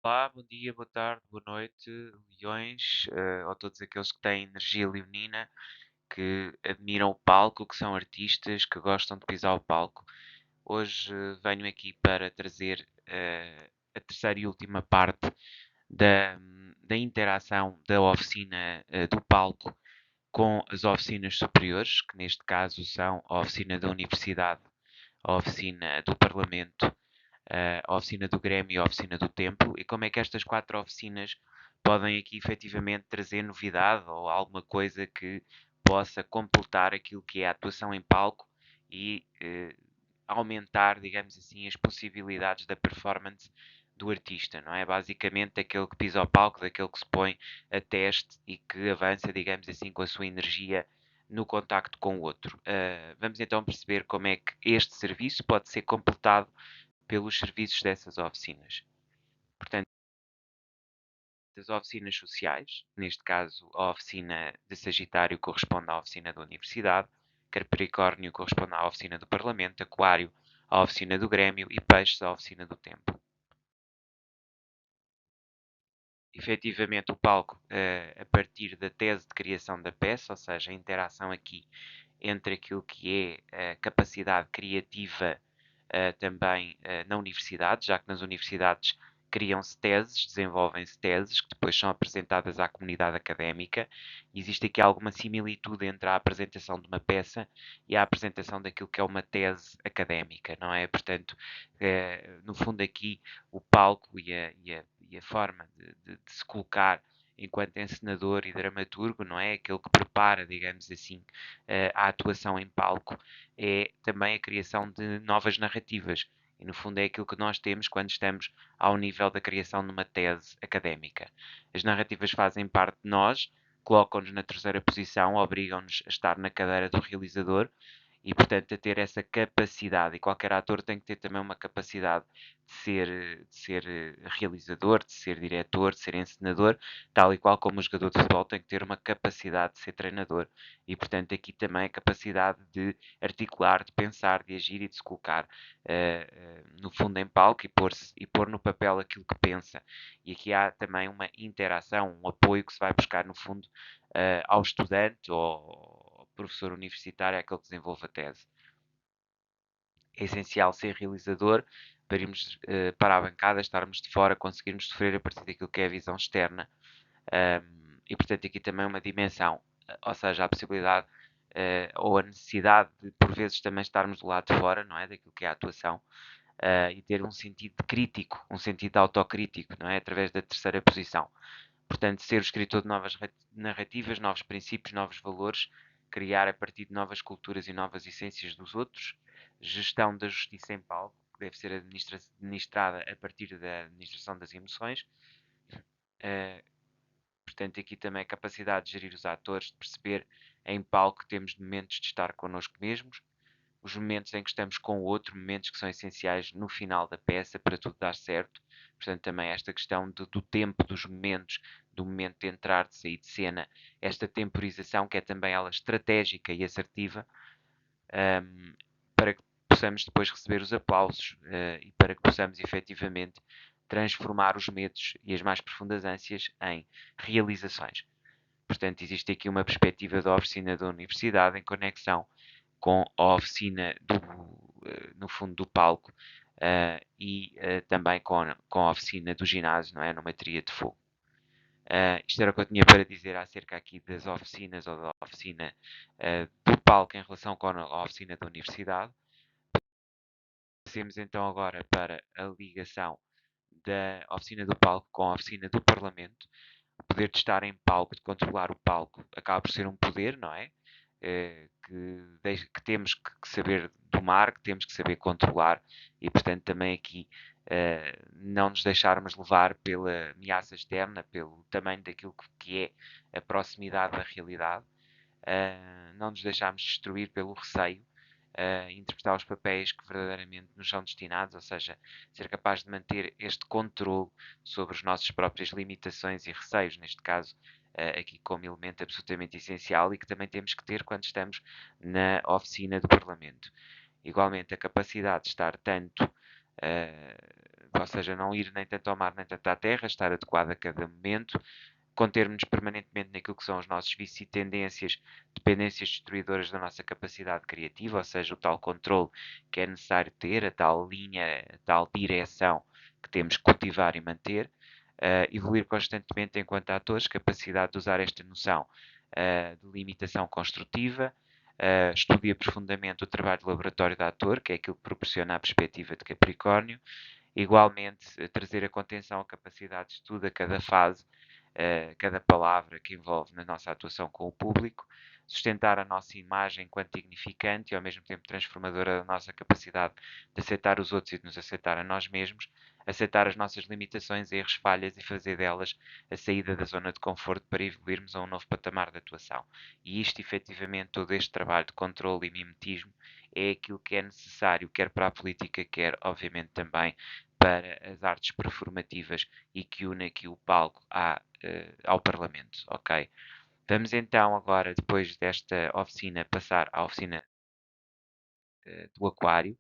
Olá, bom dia, boa tarde, boa noite, leões, ou todos aqueles que têm energia leonina, que admiram o palco, que são artistas, que gostam de pisar o palco. Hoje venho aqui para trazer a terceira e última parte da interação da oficina do palco com as oficinas superiores, que neste caso são a oficina da Universidade, a oficina do Parlamento, a oficina do Grêmio e a oficina do Templo, e como é que estas quatro oficinas podem aqui efetivamente trazer novidade ou alguma coisa que possa completar aquilo que é a atuação em palco e aumentar, digamos assim, as possibilidades da performance do artista, não é? Basicamente daquele que pisa ao palco, daquele que se põe a teste e que avança, digamos assim, com a sua energia no contacto com o outro. Vamos então perceber como é que este serviço pode ser completado pelos serviços dessas oficinas. Portanto, das oficinas sociais, neste caso a oficina de Sagitário corresponde à oficina da Universidade, Capricórnio corresponde à oficina do Parlamento, Aquário à oficina do Grêmio e Peixes à oficina do Templo. Efetivamente, o palco, a partir da tese de criação da peça, ou seja, a interação aqui entre aquilo que é a capacidade criativa também na universidade, já que nas universidades criam-se teses, desenvolvem-se teses que depois são apresentadas à comunidade académica. Existe aqui alguma similitude entre a apresentação de uma peça e a apresentação daquilo que é uma tese académica, não é? Portanto, no fundo aqui o palco e a forma de se colocar enquanto encenador e dramaturgo, não é? Aquele que prepara, digamos assim, a atuação em palco, é também a criação de novas narrativas. E, no fundo, é aquilo que nós temos quando estamos ao nível da criação de uma tese académica. As narrativas fazem parte de nós, colocam-nos na terceira posição, obrigam-nos a estar na cadeira do realizador e, portanto, a ter essa capacidade. E qualquer ator tem que ter também uma capacidade de ser realizador, de ser diretor, de ser encenador, tal e qual como o jogador de futebol tem que ter uma capacidade de ser treinador. E, portanto, aqui também a capacidade de articular, de pensar, de agir e de se colocar no fundo em palco e pôr no papel aquilo que pensa. E aqui há também uma interação, um apoio que se vai buscar, no fundo, ao estudante ou ao professor universitário, é aquele que desenvolve a tese. É essencial ser realizador para irmos para a bancada, estarmos de fora, conseguirmos sofrer a partir daquilo que é a visão externa. E, portanto, aqui também uma dimensão, ou seja, a possibilidade ou a necessidade de, por vezes, também estarmos do lado de fora, não é? Daquilo que é a atuação, e ter um sentido crítico, um sentido autocrítico, não é? Através da terceira posição. Portanto, ser o escritor de novas narrativas, novos princípios, novos valores, criar a partir de novas culturas e novas essências dos outros, gestão da justiça em palco, que deve ser administrada a partir da administração das emoções. Uh, Portanto, aqui também a capacidade de gerir os atores, de perceber em palco que temos momentos de estar connosco mesmos, os momentos em que estamos com o outro, momentos que são essenciais no final da peça para tudo dar certo. Portanto, também esta questão do tempo, dos momentos, do momento de entrar, de sair de cena, esta temporização que é também ela estratégica e assertiva, para que possamos depois receber os aplausos e para que possamos efetivamente transformar os medos e as mais profundas ânsias em realizações. Portanto, existe aqui uma perspectiva da oficina da universidade em conexão com a oficina no fundo do palco e também com a oficina do ginásio, não é? Numa tria de fogo. Isto era o que eu tinha para dizer acerca aqui das oficinas ou da oficina do palco em relação com a oficina da universidade. Passemos então agora para a ligação da oficina do palco com a oficina do Parlamento. O poder de estar em palco, de controlar o palco, acaba por ser um poder, não é? Que temos que saber domar, que temos que saber controlar e, portanto, também aqui não nos deixarmos levar pela ameaça externa, pelo tamanho daquilo que é a proximidade da realidade, não nos deixarmos destruir pelo receio, interpretar os papéis que verdadeiramente nos são destinados, ou seja, ser capaz de manter este controle sobre as nossas próprias limitações e receios, neste caso, aqui como elemento absolutamente essencial e que também temos que ter quando estamos na oficina do Parlamento. Igualmente, a capacidade de estar tanto ou seja, não ir nem tanto ao mar nem tanto à terra, estar adequado a cada momento, contermos permanentemente naquilo que são os nossos vícios e tendências, dependências destruidoras da nossa capacidade criativa, ou seja, o tal controle que é necessário ter, a tal linha, a tal direção que temos que cultivar e manter, evoluir constantemente enquanto atores, capacidade de usar esta noção de limitação construtiva, estudia profundamente o trabalho de laboratório de ator, que é aquilo que proporciona a perspectiva de Capricórnio, igualmente trazer a contenção, a capacidade de estudo a cada fase, cada palavra que envolve na nossa atuação com o público, sustentar a nossa imagem enquanto dignificante e ao mesmo tempo transformadora da nossa capacidade de aceitar os outros e de nos aceitar a nós mesmos, aceitar as nossas limitações, erros, falhas e fazer delas a saída da zona de conforto para evoluirmos a um novo patamar de atuação. E isto, efetivamente, todo este trabalho de controle e mimetismo é aquilo que é necessário, quer para a política, quer, obviamente, também para as artes performativas e que une aqui o palco ao Parlamento, ok? Vamos então agora, depois desta oficina, passar à oficina do Aquário,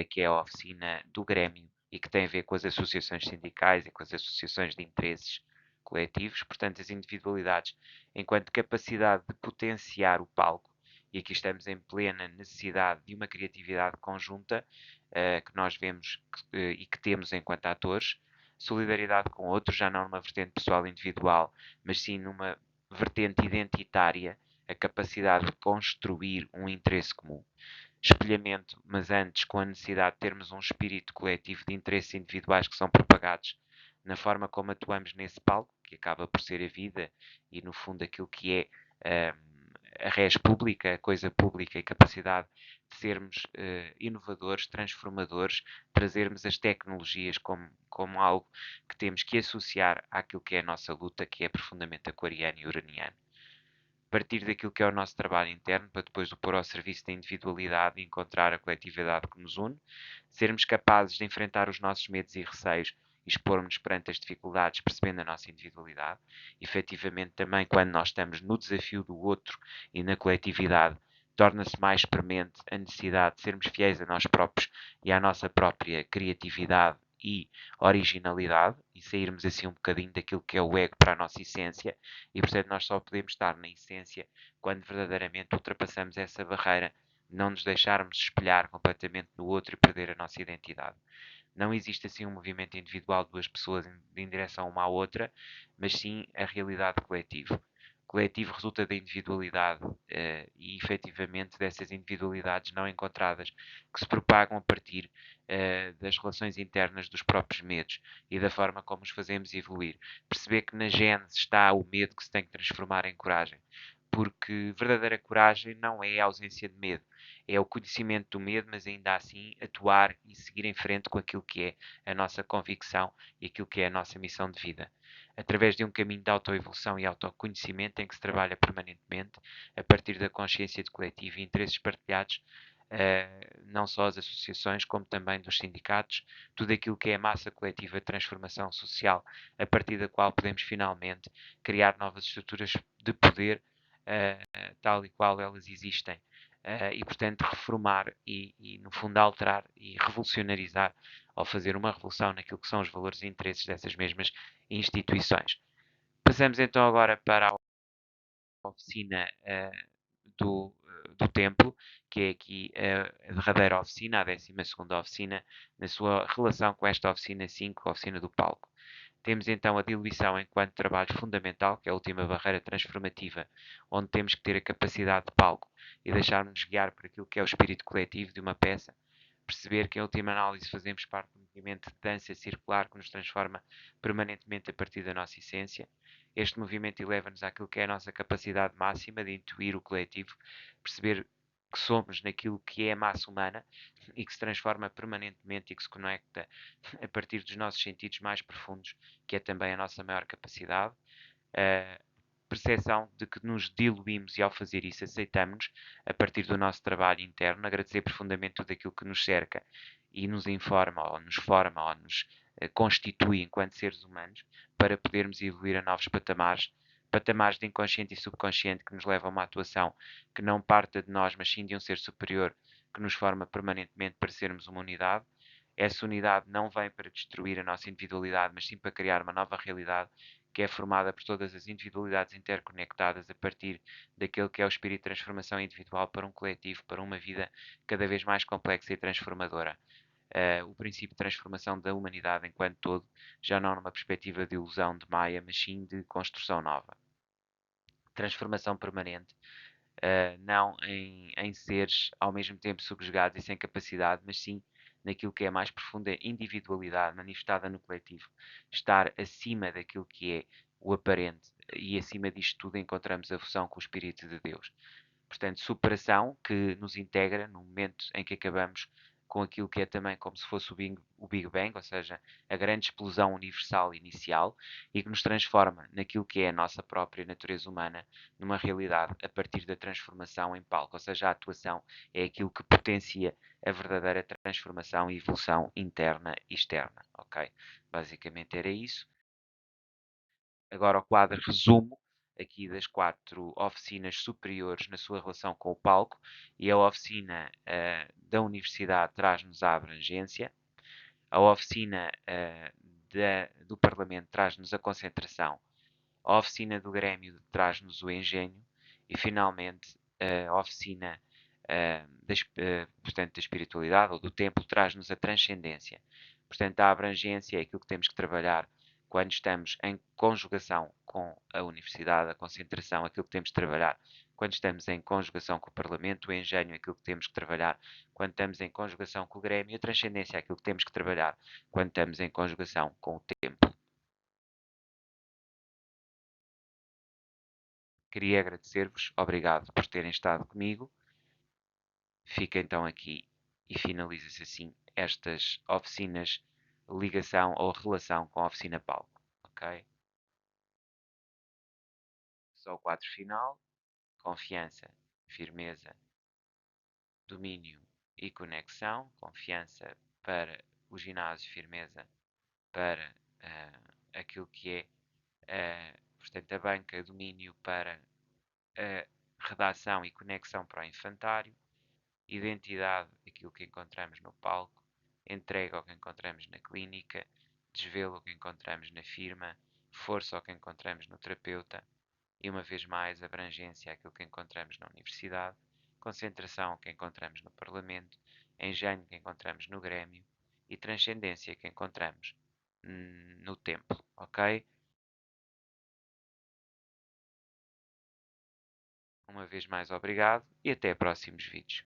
que é a oficina do Grêmio e que tem a ver com as associações sindicais e com as associações de interesses coletivos, portanto, as individualidades, enquanto capacidade de potenciar o palco, e aqui estamos em plena necessidade de uma criatividade conjunta que nós vemos e que temos enquanto atores, solidariedade com outros, já não numa vertente pessoal individual, mas sim numa vertente identitária, a capacidade de construir um interesse comum, espelhamento, mas antes com a necessidade de termos um espírito coletivo de interesses individuais que são propagados na forma como atuamos nesse palco, que acaba por ser a vida e, no fundo, aquilo que é a res pública, a coisa pública e capacidade de sermos inovadores, transformadores, trazermos as tecnologias como algo que temos que associar àquilo que é a nossa luta, que é profundamente aquariano e uraniano, partir daquilo que é o nosso trabalho interno para depois o pôr ao serviço da individualidade e encontrar a coletividade que nos une, sermos capazes de enfrentar os nossos medos e receios e expormos perante as dificuldades, percebendo a nossa individualidade. Efetivamente, também quando nós estamos no desafio do outro e na coletividade, torna-se mais premente a necessidade de sermos fiéis a nós próprios e à nossa própria criatividade e originalidade e sairmos assim um bocadinho daquilo que é o ego para a nossa essência e portanto nós só podemos estar na essência quando verdadeiramente ultrapassamos essa barreira, não nos deixarmos espelhar completamente no outro e perder a nossa identidade. Não existe assim um movimento individual de duas pessoas em direção uma à outra, mas sim a realidade coletiva. O coletivo resulta da individualidade e efetivamente dessas individualidades não encontradas que se propagam a partir das relações internas dos próprios medos e da forma como os fazemos evoluir. Perceber que na gênese está o medo que se tem que transformar em coragem, porque verdadeira coragem não é a ausência de medo, é o conhecimento do medo, mas ainda assim atuar e seguir em frente com aquilo que é a nossa convicção e aquilo que é a nossa missão de vida. Através de um caminho de autoevolução e autoconhecimento em que se trabalha permanentemente, a partir da consciência de coletivo e interesses partilhados, não só as associações, como também dos sindicatos, tudo aquilo que é a massa coletiva de transformação social, a partir da qual podemos finalmente criar novas estruturas de poder, tal e qual elas existem. E, portanto, reformar e, no fundo, alterar e revolucionarizar, ou fazer uma revolução naquilo que são os valores e interesses dessas mesmas instituições. Passamos então agora para a oficina do templo, que é aqui a derradeira oficina, a 12ª oficina, na sua relação com esta oficina 5, a oficina do palco. Temos então a diluição enquanto trabalho fundamental, que é a última barreira transformativa, onde temos que ter a capacidade de palco e deixar-nos guiar por aquilo que é o espírito coletivo de uma peça, perceber que em última análise fazemos parte de um movimento de dança circular que nos transforma permanentemente a partir da nossa essência. Este movimento eleva-nos àquilo que é a nossa capacidade máxima de intuir o coletivo, perceber que somos naquilo que é a massa humana e que se transforma permanentemente e que se conecta a partir dos nossos sentidos mais profundos, que é também a nossa maior capacidade. A percepção de que nos diluímos e ao fazer isso aceitamos a partir do nosso trabalho interno, agradecer profundamente tudo aquilo que nos cerca e nos informa ou nos forma ou nos constitui enquanto seres humanos para podermos evoluir a novos patamares, patamares de inconsciente e subconsciente que nos levam a uma atuação que não parta de nós, mas sim de um ser superior que nos forma permanentemente para sermos uma unidade. Essa unidade não vem para destruir a nossa individualidade, mas sim para criar uma nova realidade que é formada por todas as individualidades interconectadas a partir daquele que é o espírito de transformação individual para um coletivo, para uma vida cada vez mais complexa e transformadora. O princípio de transformação da humanidade enquanto todo, já não numa perspectiva de ilusão de Maia, mas sim de construção nova. Transformação permanente, não em seres ao mesmo tempo subjugados e sem capacidade, mas sim naquilo que é a mais profunda individualidade manifestada no coletivo. Estar acima daquilo que é o aparente e acima disto tudo encontramos a fusão com o Espírito de Deus. Portanto, superação que nos integra no momento em que acabamos com aquilo que é também como se fosse o Big Bang, ou seja, a grande explosão universal inicial, e que nos transforma naquilo que é a nossa própria natureza humana, numa realidade a partir da transformação em palco. Ou seja, a atuação é aquilo que potencia a verdadeira transformação e evolução interna e externa. Ok? Basicamente era isso. Agora o quadro resumo aqui das 4 oficinas superiores na sua relação com o palco, e a oficina da universidade traz-nos a abrangência, a oficina do Parlamento traz-nos a concentração, a oficina do Grêmio traz-nos o engenho e, finalmente, a oficina portanto, da espiritualidade ou do templo traz-nos a transcendência. Portanto, a abrangência é aquilo que temos que trabalhar quando estamos em conjugação com a universidade, a concentração, aquilo que temos que trabalhar quando estamos em conjugação com o Parlamento, o engenho, aquilo que temos que trabalhar quando estamos em conjugação com o Grêmio, a transcendência, aquilo que temos que trabalhar quando estamos em conjugação com o templo. Queria agradecer-vos, obrigado por terem estado comigo. Fica então aqui e finaliza-se assim estas oficinas, ligação ou relação com a oficina palco. Ok? Só o quadro final: confiança, firmeza, domínio e conexão. Confiança para o ginásio, firmeza para aquilo que é, portanto, a banca, domínio para a redação e conexão para o infantário, identidade, aquilo que encontramos no palco, entrega ao que encontramos na clínica, desvelo ao que encontramos na firma, força ao que encontramos no terapeuta e, uma vez mais, abrangência àquilo que encontramos na universidade, concentração ao que encontramos no parlamento, engenho que encontramos no grêmio e transcendência que encontramos no templo, ok? Uma vez mais, obrigado e até próximos vídeos.